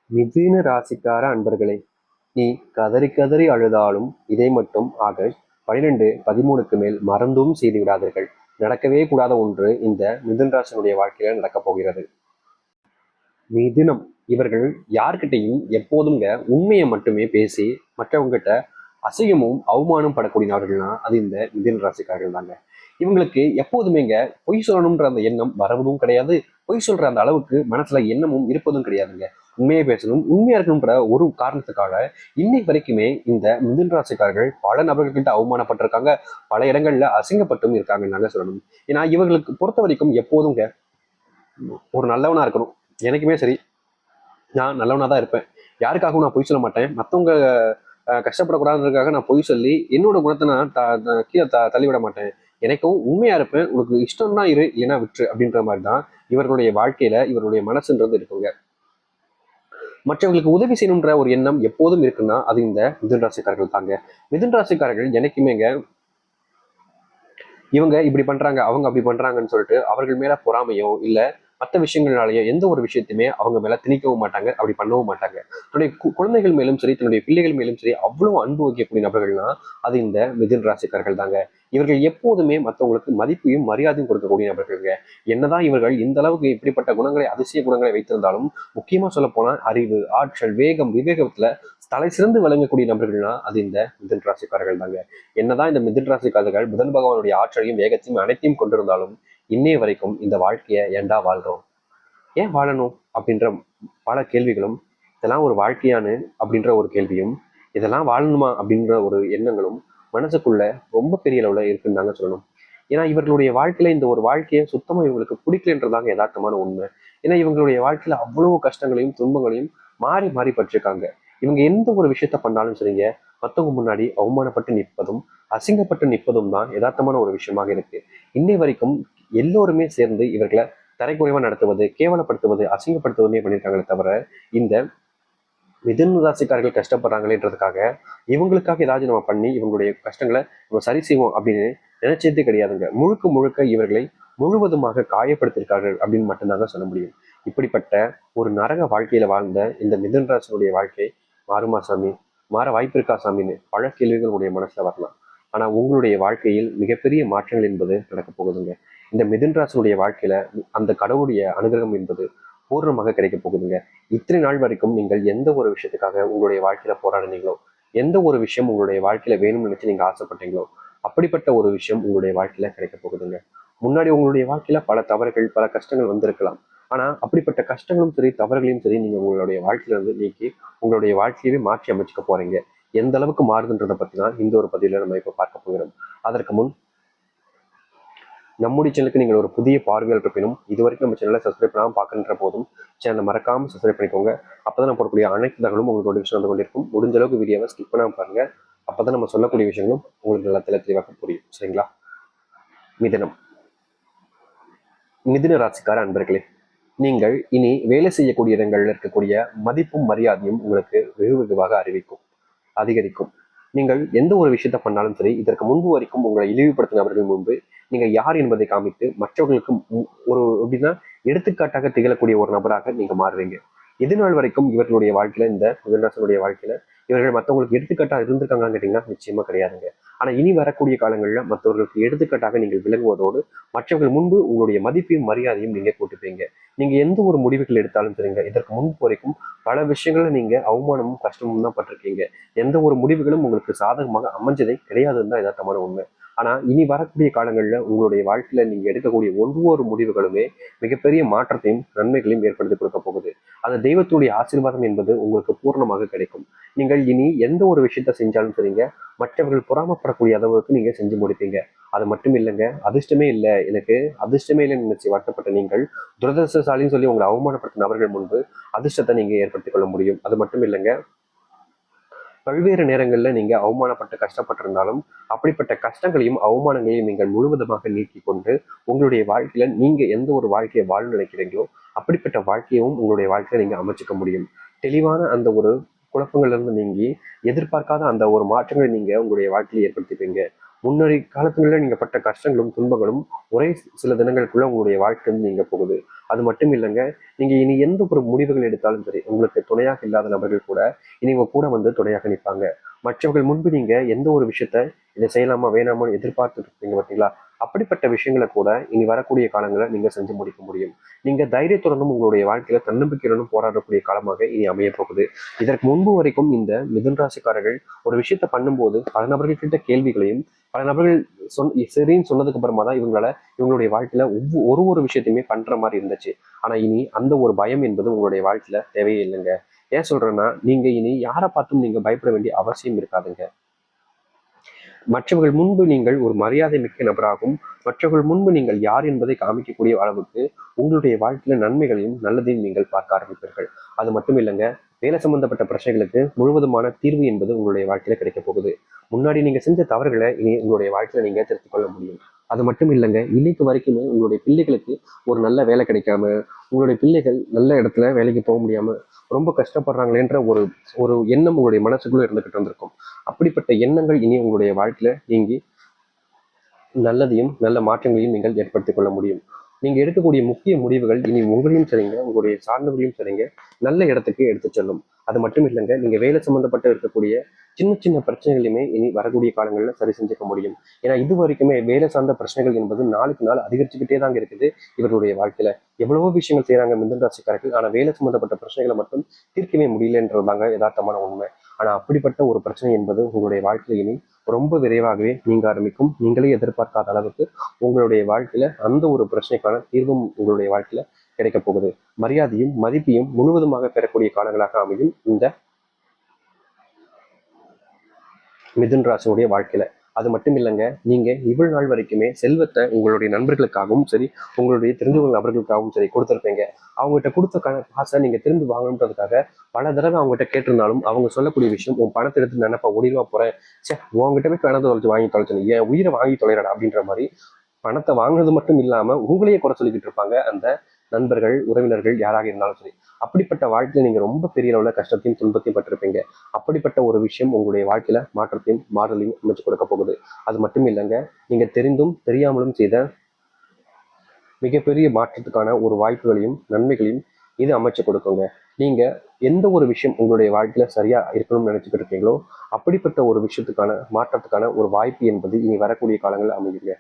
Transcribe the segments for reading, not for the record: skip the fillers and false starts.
மிதுன ராசிக்கார அன்பர்களே, நீ கதறி கதறி அழுதாலும் இதை மட்டும் ஆகஸ்ட் 12-13க்கு மேல் மறந்தும் செய்து விடாதீர்கள். நடக்கவே கூடாத ஒன்று இந்த மிதுன ராசினுடைய வாழ்க்கையில நடக்கப் போகிறது. மிதுனம் இவர்கள் யார்கிட்டையும் எப்போதுங்க உண்மையை மட்டுமே பேசி மற்றவங்ககிட்ட அசிங்கமும் அவமானம் படக்கூடிய நபர்கள்னா அது இந்த மிதுன ராசிக்காரர்கள் தாங்க. இவங்களுக்கு எப்போதுமேங்க பொய் சொல்லணும்ன்ற அந்த எண்ணம் வரவதும் கிடையாது. பொய் சொல்ற அந்த அளவுக்கு மனசுல எண்ணமும் இருப்பதும் கிடையாதுங்க. உண்மையை பேசணும், உண்மையா இருக்கணும்ன்ற ஒரு காரணத்துக்காக இன்னைக்கு வரைக்குமே இந்த மிதுன ராசிக்காரர்கள் பல நபர்கள்கிட்ட அவமானப்பட்டிருக்காங்க. பல இடங்கள்ல அசிங்கப்பட்டும் இருக்காங்கன்னு சொல்லணும். ஏன்னா இவர்களுக்கு பொறுத்த வரைக்கும் எப்போதுங்க ஒரு நல்லவனா இருக்கணும். எனக்குமே சரி, நான் நல்லவனா தான் இருப்பேன். யாருக்காகவும் நான் பொய் சொல்ல மாட்டேன். மற்றவங்க கஷ்டப்படக்கூடாதுன்றதுக்காக நான் பொய் சொல்லி என்னோட குணத்தை நான் கீழே தள்ளிவிட மாட்டேன். எனக்கும் உண்மையா இருப்பேன். உனக்கு இஷ்டம்னா இரு, இல்லைன்னா விட்டுரு அப்படின்ற மாதிரி தான் இவர்களுடைய வாழ்க்கையில இவருடைய மனசுன்றது இருக்குங்க. மற்றவங்களுக்கு உதவி செய்யணுன்ற ஒரு எண்ணம் எப்போதும் இருக்குன்னா அது இந்த மிதுன ராசிக்காரர்கள் தாங்க. மிதுன ராசிக்காரர்கள் எனக்குமேங்க இவங்க இப்படி பண்றாங்க, அவங்க அப்படி பண்றாங்கன்னு சொல்லிட்டு அவர்கள் மேல பொறாமையோ இல்ல மற்ற விஷயங்கள்னாலேயோ எந்த ஒரு விஷயத்தையுமே அவங்க மேல திணிக்கவும் மாட்டாங்க, அப்படி பண்ணவும் மாட்டாங்க. தன்னுடைய குழந்தைகள் மேலும் சரி, தன்னுடைய பிள்ளைகள் மேலும் சரி அவ்வளவு அன்பு வைக்கக்கூடிய நபர்கள்னா அது இந்த மிதுன ராசிக்காரர்கள் தாங்க. இவர்கள் எப்போதுமே மற்றவங்களுக்கு மதிப்பையும் மரியாதையும் கொடுக்கக்கூடிய நபர்கள்ங்க. என்னதான் இவர்கள் இந்த அளவுக்கு இப்படிப்பட்ட குணங்களை, அதிசய குணங்களை வைத்திருந்தாலும் முக்கியமா சொல்ல போனா அறிவு, ஆற்றல், வேகம், விவேகத்துல தலை சிறந்து விளங்கக்கூடிய நபர்கள்னா அது இந்த மிதுன ராசிக்காரர்கள் தாங்க. என்னதான் இந்த மிதுன ராசிக்காரர்கள் புதன் பகவானுடைய ஆற்றலையும் வேகத்தையும் அனைத்தையும் கொண்டிருந்தாலும் இன்னைய வரைக்கும் இந்த வாழ்க்கையை ஏண்டா வாழ்றோம், ஏன் வாழணும் அப்படின்ற பல கேள்விகளும், இதெல்லாம் ஒரு வாழ்க்கையானு அப்படின்ற ஒரு கேள்வியும், இதெல்லாம் வாழணுமா அப்படின்ற ஒரு எண்ணங்களும் மனசுக்குள்ள ரொம்ப பெரிய அளவுல இருக்குன்னு தாங்க சொல்லணும். ஏன்னா இவர்களுடைய வாழ்க்கையில இந்த ஒரு வாழ்க்கையை சுத்தமா இவங்களுக்கு பிடிக்கலன்றதாங்க யதார்த்தமான உண்மை. ஏன்னா இவங்களுடைய வாழ்க்கையில அவ்வளவு கஷ்டங்களையும் துன்பங்களையும் மாறி மாறி பட்டிருக்காங்க. இவங்க எந்த ஒரு விஷயத்த பண்ணாலும் சரிங்க, மற்றவங்க முன்னாடி அவமானப்பட்டு நிற்பதும் அசிங்கப்பட்டு நிற்பதும் தான் யதார்த்தமான ஒரு விஷயமாக இருக்கு. இன்னை வரைக்கும் எல்லோருமே சேர்ந்து இவர்களை தரைக்குறைவா நடத்துவது, கேவலப்படுத்துவது, அசிங்கப்படுத்துவதே பண்ணியிருக்காங்களே தவிர இந்த மிதுன ராசிக்காரர்கள் கஷ்டப்படுறாங்களேன்றதுக்காக இவங்களுக்காக ஏதாச்சும் நம்ம பண்ணி இவங்களுடைய கஷ்டங்களை நம்ம சரி செய்வோம் அப்படின்னு நினைச்சதே கிடையாதுங்க. முழுக்க முழுக்க இவர்களை முழுவதுமாக காயப்படுத்தியிருக்கார்கள் அப்படின்னு மட்டும்தாங்க சொல்ல முடியும். இப்படிப்பட்ட ஒரு நரக வாழ்க்கையில வாழ்ந்த இந்த மிதுன ராசினுடைய வாழ்க்கை மாறுமா சாமி, மாற வாய்ப்பு இருக்கா சாமின்னு பல கேள்விகள் உடைய மனசுல வரலாம். ஆனா உங்களுடைய வாழ்க்கையில் மிகப்பெரிய மாற்றங்கள் என்பது நடக்க போகுதுங்க. இந்த மிதுன ராசினுடைய வாழ்க்கையில அந்த கடவுளுடைய அனுகிரகம் என்பது பூர்ணமாக கிடைக்க போகுதுங்க. இத்தனை நாள் வரைக்கும் நீங்கள் எந்த ஒரு விஷயத்துக்காக உங்களுடைய வாழ்க்கையில போராடினீங்களோ, எந்த ஒரு விஷயம் உங்களுடைய வாழ்க்கையில வேணும்னு நினைச்சு நீங்க ஆசைப்பட்டீங்களோ அப்படிப்பட்ட ஒரு விஷயம் உங்களுடைய வாழ்க்கையில கிடைக்க போகுதுங்க. முன்னாடி உங்களுடைய வாழ்க்கையில பல தவறுகள், பல கஷ்டங்கள் வந்திருக்கலாம். ஆனா அப்படிப்பட்ட கஷ்டங்களும் சரி, தவறுகளையும் சரி நீங்க உங்களுடைய வாழ்க்கையில இருந்து நீக்கி உங்களுடைய வாழ்க்கையவே மாற்றி அமைச்சுக்க போறீங்க. எந்த அளவுக்கு மாறுதுன்றதை பத்தி தான் இந்த ஒரு பதிவுல நம்ம இப்ப பார்க்க போகிறோம். அதற்கு முன் நம்முடைய சேனலுக்கு நீங்கள் ஒரு புதிய பார்வையாளர் இருப்பினும் இதுவரைக்கும் நம்ம சேனலை சப்ஸ்கிரைப் பண்ணாமல் பார்க்கின்ற போதும் சேனலை மறக்காமல் சப்ஸ்கிரைப் பண்ணிக்கோங்க. அப்பதான் நம்ம போடக்கூடிய அனைத்து தகவலும் உங்களுக்கு நோட்டிஃபிகேஷன் வந்து கொண்டிருக்கும். முடிஞ்ச அளவுக்கு வீடியோவை ஸ்கிப் பண்ணாமல் பாருங்க. அப்பதான் நம்ம சொல்லக்கூடிய விஷயங்களும் உங்களுக்கு நல்லா தெளிவாக புரியும். சரிங்களா? மிதனம். மிதுன ராசிக்கார அன்பர்களே, நீங்கள் இனி வேலை செய்யக்கூடிய இடங்களில் இருக்கக்கூடிய மதிப்பும் மரியாதையும் உங்களுக்கு வெகு வெகுவாக அதிகரிக்கும். நீங்கள் எந்த ஒரு விஷயத்த பண்ணாலும் சரி, இதற்கு முன்பு வரைக்கும் உங்களை இழிவுபடுத்தினவர்கள் முன்பு நீங்க யார் என்பதை காமித்து மற்றவர்களுக்கு ஒரு எப்படின்னா எடுத்துக்காட்டாக திகழக்கூடிய ஒரு நபராக நீங்க மாறுவீங்க. இது நாள் வரைக்கும் இவர்களுடைய வாழ்க்கையில இந்த மிதுனராசினுடைய வாழ்க்கையில இவர்கள் மற்றவங்களுக்கு எடுத்துக்காட்டா இருந்திருக்காங்கன்னு கேட்டீங்கன்னா நிச்சயமா கிடையாதுங்க. ஆனா இனி வரக்கூடிய காலங்களில் மற்றவர்களுக்கு எடுத்துக்காட்டாக நீங்கள் விளங்குவதோடு மற்றவர்கள் முன்பு உங்களுடைய மதிப்பையும் மரியாதையும் நீங்க கூட்டுப்பீங்க. நீங்க எந்த ஒரு முடிவுகள் எடுத்தாலும் சரிங்க, இதற்கு முன்பு வரைக்கும் பல விஷயங்கள்ல நீங்க அவமானமும் கஷ்டமும் தான் பட்டிருக்கீங்க. எந்த ஒரு முடிவுகளும் உங்களுக்கு சாதகமாக அமைஞ்சதே கிடையாதுன்னு தான் யதார்த்தமான உண்மை. ஆனா இனி வரக்கூடிய காலங்கள்ல உங்களுடைய வாழ்க்கையில நீங்க எடுக்கக்கூடிய ஒவ்வொரு முடிவுகளுமே மிகப்பெரிய மாற்றத்தையும் நன்மைகளையும் ஏற்படுத்தி கொடுக்க போகுது. அந்த தெய்வத்துடைய ஆசீர்வாதம் என்பது உங்களுக்கு பூர்ணமாக கிடைக்கும். நீங்கள் இனி எந்த ஒரு விஷயத்த செஞ்சாலும் சரிங்க, மற்றவர்கள் பொறாமப்படக்கூடிய அளவுக்கு நீங்க செஞ்சு முடிப்பீங்க. அது மட்டும் இல்லைங்க, அதிர்ஷ்டமே இல்லை எனக்கு, அதிர்ஷ்டமே இல்லைன்னு நினைச்சு வருத்தப்பட்ட நீங்கள் துரதிருஷ்டசாலின்னு சொல்லி உங்களை அவமானப்படுத்தின நபர்கள் முன்பு அதிர்ஷ்டத்தை நீங்க ஏற்படுத்திக் கொள்ள முடியும். அது மட்டும் இல்லைங்க, பல்வேறு நேரங்கள்ல நீங்க அவமானப்பட்டு கஷ்டப்பட்டிருந்தாலும் அப்படிப்பட்ட கஷ்டங்களையும் அவமானங்களையும் நீங்கள் முழுவதுமாக நீக்கி கொண்டு உங்களுடைய வாழ்க்கையில நீங்க எந்த ஒரு வாழ்க்கையை வாழ நினைக்கிறீங்களோ அப்படிப்பட்ட வாழ்க்கையும் உங்களுடைய வாழ்க்கையில நீங்க அமைச்சுக்க முடியும். தெளிவான அந்த ஒரு குழப்பங்கள்ல இருந்து நீங்கி எதிர்பார்க்காத அந்த ஒரு மாற்றங்களை நீங்க உங்களுடைய வாழ்க்கையில ஏற்படுத்திப்பீங்க. முன்னாடி காலத்துல நீங்க பட்ட கஷ்டங்களும் துன்பங்களும் ஒரே சில தினங்களுக்குள்ள உங்களுடைய வாழ்க்கை வந்து நீங்க போகுது. அது மட்டும் இல்லைங்க, நீங்க இனி எந்த ஒரு முடிவுகள் எடுத்தாலும் சரி, உங்களுக்கு துணையாக இல்லாத நபர்கள் கூட இனி உங்க கூட வந்து துணையாக நிற்பாங்க. மற்றவர்கள் முன்பு நீங்க எந்த ஒரு விஷயத்த இதை செய்யலாமா வேணாமான்னு எதிர்பார்த்துட்டு இருப்பீங்க பார்த்தீங்களா? அப்படிப்பட்ட விஷயங்களை கூட இனி வரக்கூடிய காலங்களை நீங்க செஞ்சு முடிக்க முடியும். நீங்க தைரியத்துடனும் உங்களுடைய வாழ்க்கையில தன்னம்பிக்கையுடனும் போராடக்கூடிய காலமாக இனி அமைய போகுது. இதற்கு முன்பு வரைக்கும் இந்த மிதுன ராசிக்காரர்கள் ஒரு விஷயத்த பண்ணும்போது பல நபர்கள் கிட்ட கேள்விகளையும், பல நபர்கள் சரின்னு சொன்னதுக்கு அப்புறமா தான் இவங்களுடைய வாழ்க்கையில ஒரு விஷயத்தையுமே பண்ற மாதிரி இருந்துச்சு. ஆனா இனி அந்த ஒரு பயம் என்பது உங்களுடைய வாழ்க்கையில தேவையே இல்லைங்க. ஏன் சொல்றேன்னா, நீங்க இனி யாரை பார்த்தும் நீங்க பயப்பட வேண்டிய அவசியம் இருக்காதுங்க. மற்றவர்கள் முன்பு நீங்கள் ஒரு மரியாதை மிக்க நபராகவும், மற்றவர்கள் முன்பு நீங்கள் யார் என்பதை காமிக்கக்கூடிய அளவுக்கு உங்களுடைய வாழ்க்கையில நன்மைகளையும் நல்லதையும் நீங்கள் பார்க்க ஆரம்பிப்பீர்கள். அது மட்டும் இல்லைங்க, வேலை சம்பந்தப்பட்ட பிரச்சனைகளுக்கு முழுவதுமான தீர்வு என்பது உங்களுடைய வாழ்க்கையில கிடைக்க போகுது. முன்னாடி நீங்க செஞ்ச தவறுகளை இனி உங்களுடைய வாழ்க்கையில நீங்க திருத்திக் கொள்ள முடியும். அது மட்டும் இல்லைங்க, இன்னைக்கு வரைக்குமே உங்களுடைய பிள்ளைகளுக்கு ஒரு நல்ல வேலை கிடைக்காம, உங்களுடைய பிள்ளைகள் நல்ல இடத்துல வேலைக்கு போக முடியாம ரொம்ப கஷ்டப்படுறாங்களேன்ற ஒரு ஒரு எண்ணம் உங்களுடைய மனசுக்குள்ள இருந்துகிட்டு இருந்திருக்கும். அப்படிப்பட்ட எண்ணங்கள் இனி உங்களுடைய வாழ்க்கையில நீங்கி நல்லதையும் நல்ல மாற்றங்களையும் நீங்கள் ஏற்படுத்திக் கொள்ள முடியும். நீங்க எடுக்கக்கூடிய முக்கிய முடிவுகள் இனி உங்களையும் சரிங்க, உங்களுடைய சார்ந்தவர்களையும் சரிங்க, நல்ல இடத்துக்கு எடுத்து செல்லும். அது மட்டும் இல்லைங்க, நீங்க வேலை சம்பந்தப்பட்டு இருக்கக்கூடிய சின்ன சின்ன பிரச்சனைகளையுமே இனி வரக்கூடிய காலங்களில் சரி செஞ்சுக்க முடியும். ஏன்னா இது வரைக்குமே வேலை சார்ந்த பிரச்சனைகள் என்பது நாளுக்கு நாள் அதிகரிச்சுக்கிட்டே தாங்க இருக்குது இவருடைய வாழ்க்கையில. எவ்வளவோ விஷயங்கள் செய்யறாங்க மிதுன ராசிக்காரர்கள், ஆனா வேலை சம்பந்தப்பட்ட பிரச்சனைகளை மட்டும் தீர்க்கவே முடியலன்றதாங்க யதார்த்தமான உண்மை. ஆனா அப்படிப்பட்ட ஒரு பிரச்சனை என்பது உங்களுடைய வாழ்க்கையில இனி ரொம்ப விரைவாகவே நீங்க ஆரம்பிக்கும். நீங்களே எதிர்பார்க்காத அளவுக்கு உங்களுடைய வாழ்க்கையில அந்த ஒரு பிரச்சனைக்கான தீர்வும் உங்களுடைய வாழ்க்கையில கிடைக்க போகுது. மரியாதையும் மதிப்பையும் முழுவதுமாக பெறக்கூடிய காலங்களாக அமையும் இந்த மிதுன் ராசினுடைய வாழ்க்கையில. அது மட்டும் இல்லைங்க, நீங்க இவ்வளவு நாள் வரைக்குமே செல்வத்தை உங்களுடைய நண்பர்களுக்காகவும் சரி, உங்களுடைய தெரிஞ்சவங்க நபர்களுக்காகவும் சரி கொடுத்துருப்பீங்க. அவங்ககிட்ட கொடுத்த காசை நீங்க திரும்பி வாங்கணுன்றதுக்காக பல தடவை அவங்ககிட்ட கேட்டிருந்தாலும் அவங்க சொல்லக்கூடிய விஷயம், உன் பணத்தை எடுத்து நினைப்பா ஓடிடுவா போறேன், சே உங்ககிட்ட போய் பணத்தை தொலைச்சு வாங்கி தொலைச்சு என் உயிரை வாங்கி தொலைறடா அப்படின்ற மாதிரி பணத்தை வாங்குறது மட்டும் இல்லாம உங்களையே குறை சொல்லிக்கிட்டு இருப்பாங்க அந்த நண்பர்கள், உறவினர்கள் யாராக இருந்தாலும் சரி. அப்படிப்பட்ட வாழ்க்கையில நீங்க ரொம்ப பெரிய அளவுல கஷ்டத்தையும் துன்பத்தையும் பட்டிருப்பீங்க. அப்படிப்பட்ட ஒரு விஷயம் உங்களுடைய வாழ்க்கையில மாற்றத்தையும் மாறலையும் அமைச்சு கொடுக்க போகுது. அது மட்டும் இல்லைங்க, நீங்க தெரிந்தும் தெரியாமலும் செய்த மிகப்பெரிய மாற்றத்துக்கான ஒரு வாய்ப்புகளையும் நன்மைகளையும் இது அமைச்சு கொடுக்குங்க. நீங்க எந்த ஒரு விஷயம் உங்களுடைய வாழ்க்கையில சரியா இருக்கணும்னு நினைச்சுக்கிட்டு இருக்கீங்களோ அப்படிப்பட்ட ஒரு விஷயத்துக்கான மாற்றத்துக்கான ஒரு வாய்ப்பு என்பது இனி வரக்கூடிய காலங்களில் அமையுங்க.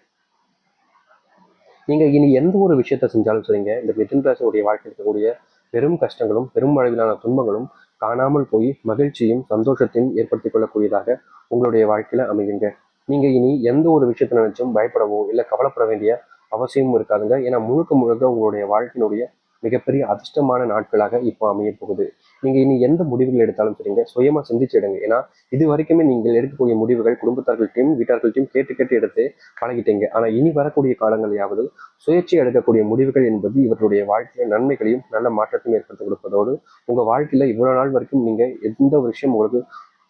நீங்க இனி எந்த ஒரு விஷயத்த செஞ்சாலும் சரிங்க, இந்த மிதுன ராசியுடைய வாழ்க்கையில் இருக்கக்கூடிய பெரும் கஷ்டங்களும் பெரும் அளவிலான துன்பங்களும் காணாமல் போய் மகிழ்ச்சியும் சந்தோஷத்தையும் ஏற்படுத்திக் கொள்ளக்கூடியதாக உங்களுடைய வாழ்க்கையில அமையுங்க. நீங்க இனி எந்த ஒரு விஷயத்த நினைச்சும் பயப்படவோ இல்லை கவலைப்பட வேண்டிய அவசியமும் இருக்காதுங்க. ஏன்னா முழுக்க முழுக்க உங்களுடைய வாழ்க்கையினுடைய மிகப்பெரிய அதிர்ஷ்டமான நாட்களாக இப்போ அமைய போகுது. நீங்க இனி எந்த முடிவுகள் எடுத்தாலும் சரிங்க, சுயமா சிந்திச்சு எடுங்க. ஏன்னா இது வரைக்குமே நீங்கள் எடுக்கக்கூடிய முடிவுகள் குடும்பத்தார்கள்ட்டையும் வீட்டார்கள்ட்டையும் கேட்டு கேட்டு எடுத்து பழகிட்டீங்க. ஆனா இனி வரக்கூடிய காலங்களையாவது சுயேட்சை எடுக்கக்கூடிய முடிவுகள் என்பது இவர்களுடைய வாழ்க்கையில நன்மைகளையும் நல்ல மாற்றத்தையும் ஏற்படுத்தி கொடுப்பதோடு உங்க வாழ்க்கையில இவ்வளவு நாள் வரைக்கும் நீங்க எந்த ஒரு விஷயம் உங்களுக்கு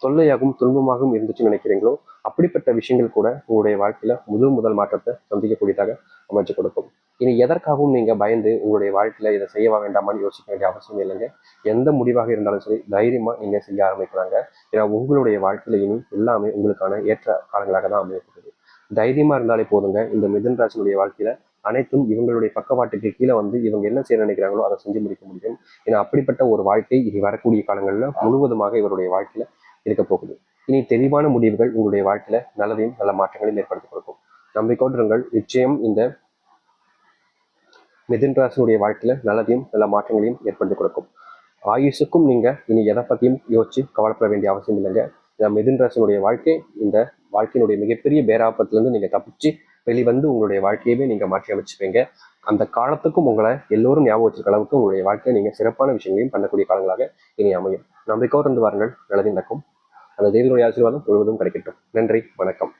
தொல்லையாகவும் துன்பமாகவும் இருந்துச்சுன்னு நினைக்கிறீங்களோ அப்படிப்பட்ட விஷயங்கள் கூட உங்களுடைய வாழ்க்கையில முதல் மாற்றத்தை சந்திக்கக்கூடியதாக அமைச்சு கொடுக்கும். இனி எதற்காகவும் நீங்க பயந்து உங்களுடைய வாழ்க்கையில இதை செய்யவா வேண்டாமான்னு யோசிக்க வேண்டிய அவசியம் இல்லைங்க. எந்த முடிவாக இருந்தாலும் சரி தைரியமா நீங்க செய்ய ஆரம்பிக்கிறாங்க. ஏன்னா உங்களுடைய வாழ்க்கையில இனி எல்லாமே உங்களுக்கான ஏற்ற காலங்களாக தான் அமையப்படுது. தைரியமா இருந்தாலே போதுங்க. இந்த மிதுன ராசினுடைய வாழ்க்கையில அனைத்தும் இவங்களுடைய பக்கவாட்டுக்கு கீழே வந்து இவங்க என்ன செய்ய நினைக்கிறாங்களோ அதை செஞ்சு முடிக்க முடியும். ஏன்னா அப்படிப்பட்ட ஒரு வாழ்க்கை இனி வரக்கூடிய காலங்களில் முழுவதுமாக இவருடைய வாழ்க்கையில இருக்க போகுது. இனி தெளிவான முடிவுகள் உங்களுடைய வாழ்க்கையில நல்லதையும் நல்ல மாற்றங்களையும் ஏற்படுத்தி கொடுக்கும். நம்பிக்கொண்டிருங்கள், நிச்சயம் இந்த மிதுன ராசினுடைய வாழ்க்கையில நல்லதையும் நல்ல மாற்றங்களையும் ஏற்படுத்தி கொடுக்கும். ஆயுசுக்கும் நீங்க இனி எதை பத்தியும் யோசிச்சு கவலைப்பட வேண்டிய அவசியம் இல்லைங்க. மிதுன ராசினுடைய வாழ்க்கை இந்த வாழ்க்கையினுடைய மிகப்பெரிய பேராபத்திலிருந்து நீங்க தப்பிச்சு வெளிவந்து உங்களுடைய வாழ்க்கையவே நீங்க மாற்றி அமைச்சுப்பீங்க. அந்த காலத்துக்கும் உங்களை எல்லோரும் ஞாபகம் வச்சிருக்க அளவுக்கு உங்களுடைய வாழ்க்கையை நீங்க சிறப்பான விஷயங்களையும் பண்ணக்கூடிய காலங்களாக இனி அமையும். நம்பிக்கையோடு இருந்து வாருங்கள், நல்லது நடக்கும். அந்த தேவனுடைய ஆசீர்வாதம் முழுவதும் கிடைக்கட்டும். நன்றி, வணக்கம்.